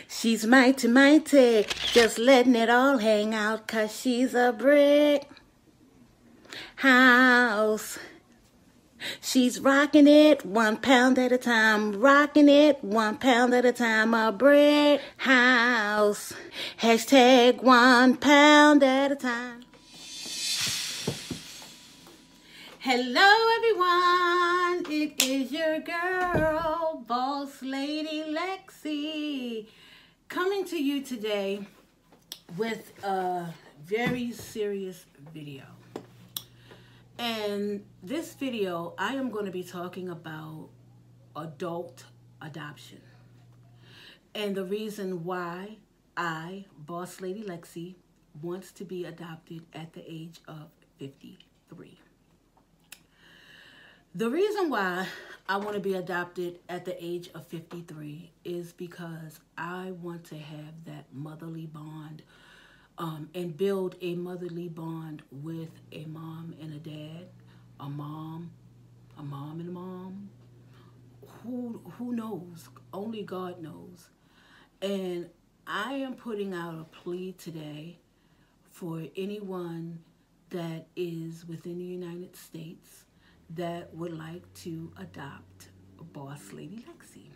She's mighty, mighty, just letting it all hang out 'cause she's a brick house. She's rocking it 1 pound at a time, rocking it 1 pound at a time, a brick house. Hashtag 1 pound at a time. Hello everyone, it is your girl, Boss Lady Lexi, coming to you today with a very serious video. And this video, I am going to be talking about adult adoption. And the reason why I, Boss Lady Lexi, wants to be adopted at the age of 53. The reason why I want to be adopted at the age of 53 is because I want to have that motherly bond and build a motherly bond with a mom and a dad, a mom and a mom. Who knows? Only God knows. And I am putting out a plea today for anyone that is within the United States that would like to adopt Boss Lady Lexi.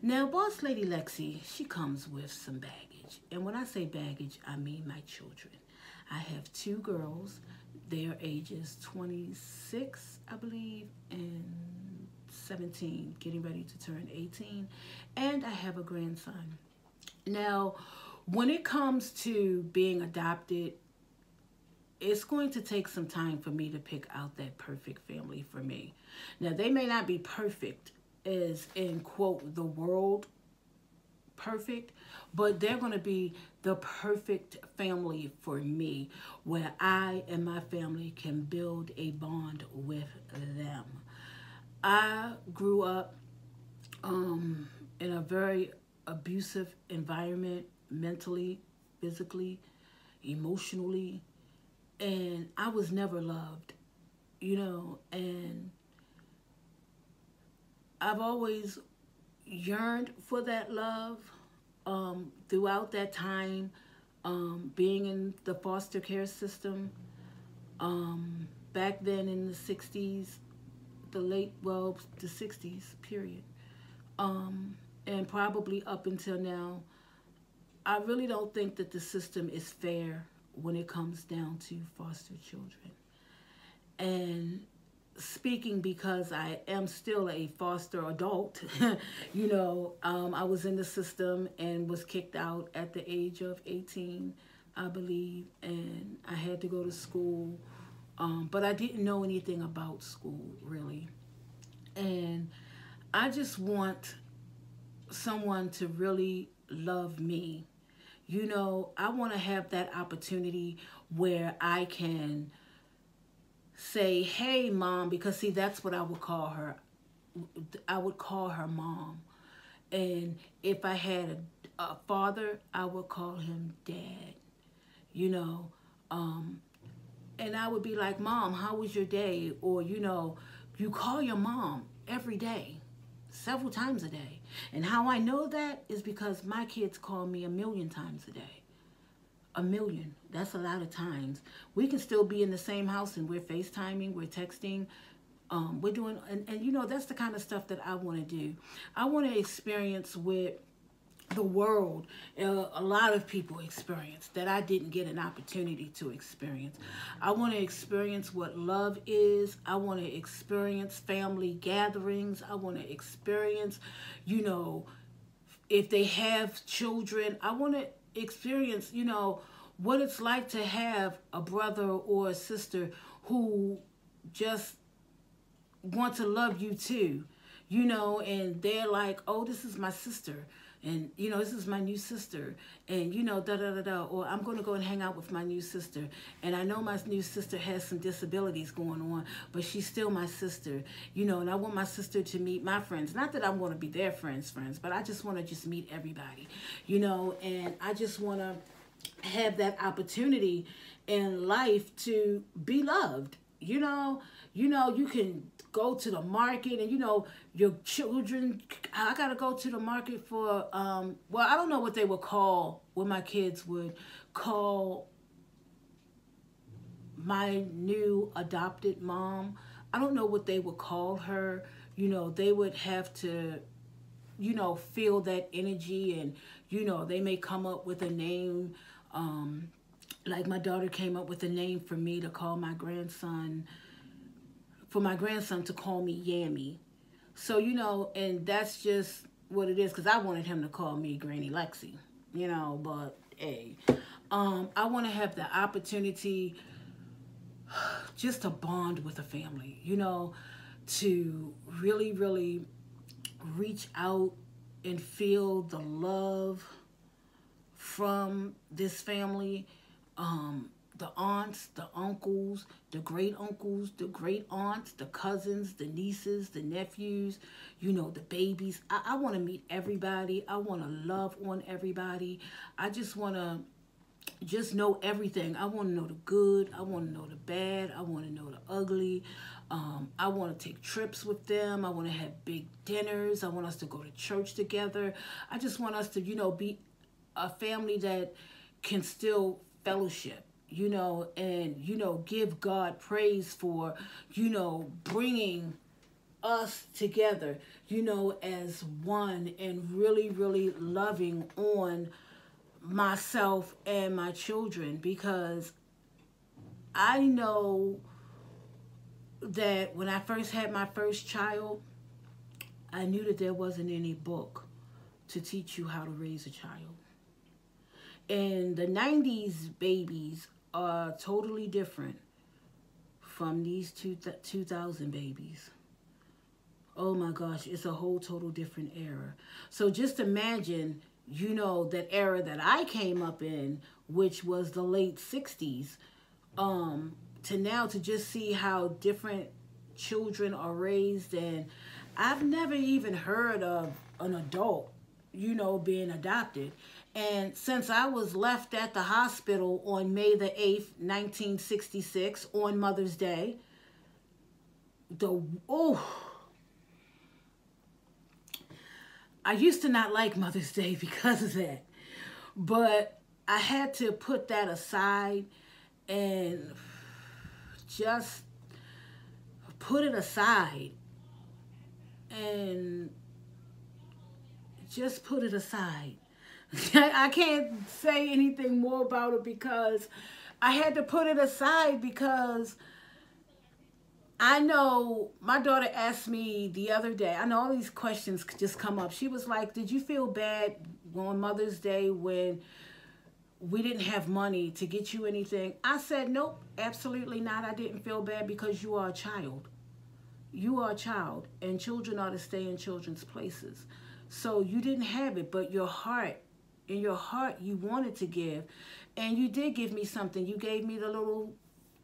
Now, Boss Lady Lexi, she comes with some baggage. And when I say baggage, I mean my children. I have 2 girls. Their ages 26, I believe, and 17, getting ready to turn 18. And I have a grandson. Now, when it comes to being adopted, it's going to take some time for me to pick out that perfect family for me. Now, they may not be perfect as in, quote, the world perfect, but they're going to be the perfect family for me, where I and my family can build a bond with them. I grew up in a very abusive environment, mentally, physically, emotionally, and I was never loved, you know, and I've always yearned for that love throughout that time, being in the foster care system. Back then in the 60s, the 60s, period. And probably up until now, I really don't think that the system is fair when it comes down to foster children. And speaking because I am still a foster adult, you know, I was in the system and was kicked out at the age of 18, I believe, and I had to go to school, but I didn't know anything about school, really. And I just want someone to really love me. You know, I want to have that opportunity where I can say, hey, mom, because see, that's what I would call her. I would call her mom. And if I had a father, I would call him dad, you know. And I would be like, Mom, how was your day? Or, you know, you call your mom every day, several times a day. And how I know that is because my kids call me 1,000,000 times a day. 1,000,000. That's a lot of times. We can still be in the same house and we're FaceTiming, we're texting, we're doing, and you know, that's the kind of stuff that I want to do. I want to experience with the world a lot of people experience that I didn't get an opportunity to experience. I want to experience what love is. I want to experience family gatherings. I want to experience, you know, if they have children, I want to experience, you know, what it's like to have a brother or a sister who just want to love you too, you know, and they're like, oh, this is my sister, and, you know, this is my new sister, and, you know, da-da-da-da, or I'm going to go and hang out with my new sister, and I know my new sister has some disabilities going on, but she's still my sister, you know, and I want my sister to meet my friends. Not that I'm going to be their friends, but I just want to just meet everybody, you know, and I just want to have that opportunity in life to be loved, You know, you can go to the market and your children. I gotta go to the market for well, I don't know what they would call, what my kids would call my new adopted mom. I don't know what they would call her. They would have to, feel that energy, and they may come up with a name. Like my daughter came up with a name for me to call my grandson, for my grandson to call me Yammy. So, and that's just what it is, because I wanted him to call me Granny Lexi, but hey, I want to have the opportunity just to bond with a family, to really, really reach out and feel the love from this family. The aunts, the uncles, the great uncles, the great aunts, the cousins, the nieces, the nephews, the babies. I want to meet everybody. I want to love on everybody. I just want to just know everything. I want to know the good. I want to know the bad. I want to know the ugly. I want to take trips with them. I want to have big dinners. I want us to go to church together. I just want us to, be a family that can still fellowship, and, give God praise for, bringing us together, as one, and really, really loving on myself and my children, because I know that when I first had my first child, I knew that there wasn't any book to teach you how to raise a child. And the 90s babies are totally different from these 2000 babies. Oh my gosh, it's a whole total different era. So just imagine, that era that I came up in, which was the late 60s, to now, to just see how different children are raised. And I've never even heard of an adult, being adopted. And since I was left at the hospital on May the 8th, 1966, on Mother's Day, I used to not like Mother's Day because of that. But I had to put that aside and just put it aside and just put it aside. I can't say anything more about it, because I had to put it aside, because I know my daughter asked me the other day, I know all these questions just come up. She was like, did you feel bad on Mother's Day when we didn't have money to get you anything? I said, nope, absolutely not. I didn't feel bad, because you are a child. You are a child, and children are to stay in children's places. So you didn't have it, but in your heart, you wanted to give. And you did give me something. You gave me the little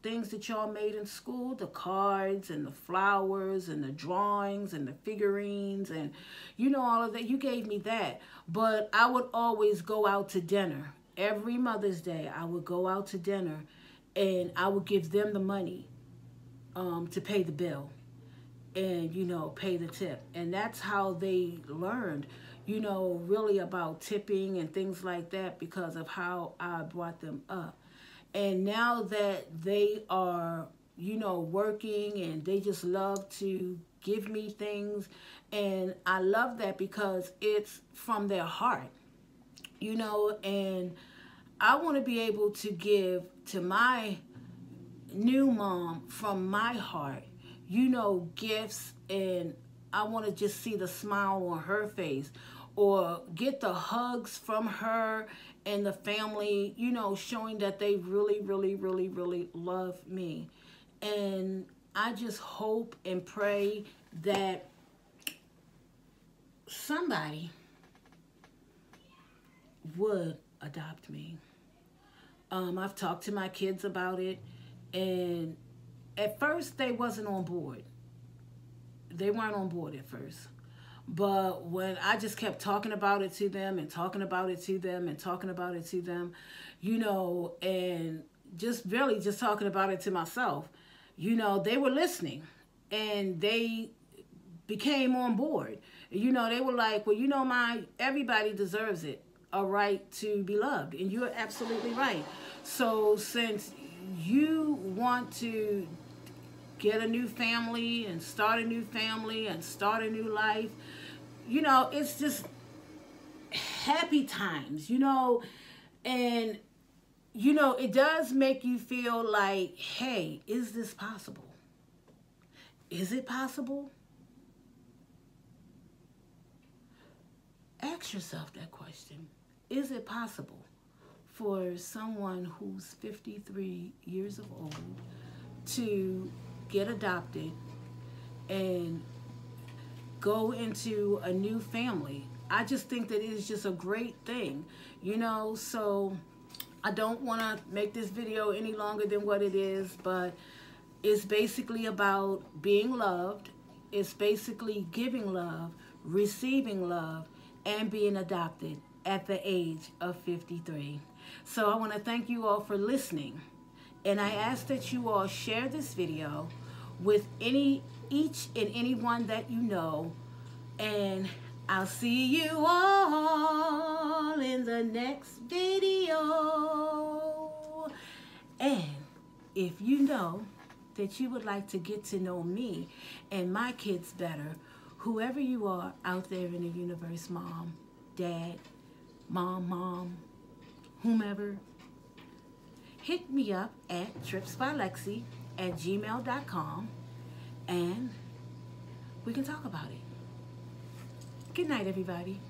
things that y'all made in school, the cards and the flowers and the drawings and the figurines and, all of that. You gave me that. But I would always go out to dinner. Every Mother's Day, I would go out to dinner, and I would give them the money to pay the bill and, pay the tip. And that's how they learned, really about tipping and things like that, because of how I brought them up. And now that they are, working, and they just love to give me things, and I love that because it's from their heart, and I want to be able to give to my new mom from my heart, gifts, and I want to just see the smile on her face, or get the hugs from her and the family, showing that they really, really, really, really love me. And I just hope and pray that somebody would adopt me. I've talked to my kids about it, and at first they wasn't on board. They weren't on board at first. But when I just kept talking about it to them and talking about it to them and talking about it to them, and just really just talking about it to myself, You know, they were listening and they became on board. You know, they were like, well, you know, everybody deserves it, a right to be loved. And you're absolutely right. So since you want to get a new family and start a new family and start a new life, you know, it's just happy times, you know, and, you know, it does make you feel like, hey, is this possible? Is it possible? Ask yourself that question. Is it possible for someone who's 53 years of old to get adopted and go into a new family? I just think that it is just a great thing, you know. So I don't want to make this video any longer than what it is, but it's basically about being loved. It's basically giving love, receiving love, and being adopted at the age of 53. So I want to thank you all for listening, and I ask that you all share this video with each and anyone that you know, and I'll see you all in the next video. And if you know that you would like to get to know me and my kids better, whoever you are out there in the universe, mom, dad, mom, whomever, hit me up at tripsbylexi@gmail.com and we can talk about it. Good night, everybody.